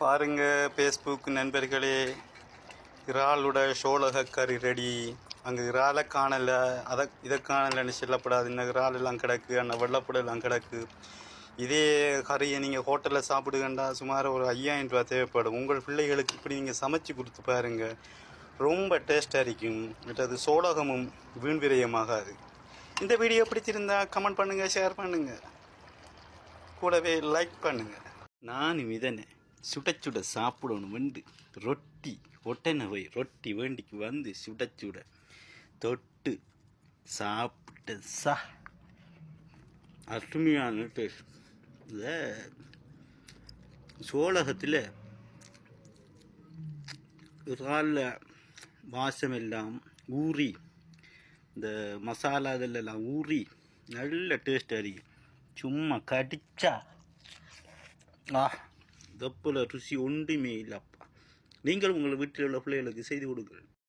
பாருங்க ஃபேஸ்புக் நண்பர்களே, இறாலோட சோளக கறி ரெடி. அங்கே இறாலை காணலை, இதை காணலைன்னு சொல்லப்படாது. இந்த இறால் எல்லாம் கிடக்கு, அந்த வெள்ளப்புடெல்லாம் கிடக்கு. இதே கறியை நீங்கள் ஹோட்டலில் சாப்பிடுங்கண்டா சுமார் ஒரு 5000 ரூபா தேவைப்படும். உங்கள் பிள்ளைகளுக்கு இப்படி நீங்கள் சமைச்சு கொடுத்து பாருங்கள், ரொம்ப டேஸ்ட்டாக இருக்கும். மற்றது சோளகமும் வீண் விரயமாகாது. இந்த வீடியோ பிடிச்சிருந்தா கமெண்ட் பண்ணுங்கள், ஷேர் பண்ணுங்கள், கூடவே லைக் பண்ணுங்கள். நானும் இதனை சுட சுட சாப்பிடணும் வந்து ரொட்டி ஒட்டனவை ரொட்டி வேண்டிக்கு வந்து சுட சுட தொட்டு சாப்பிட்ட அருமையான டேஸ்ட். இந்த சோளகத்தில் இறாலில் வாசம் எல்லாம் ஊறி, இந்த மசாலா இதெல்லாம் ஊறி நல்ல டேஸ்ட் அறியும். சும்மா கடிச்சா இதப்போல ருசி ஒன்றுமே இல்லைப்பா. நீங்கள் உங்கள் வீட்டில் உள்ள பிள்ளைகளுக்கு செய்து கொடுங்கள்.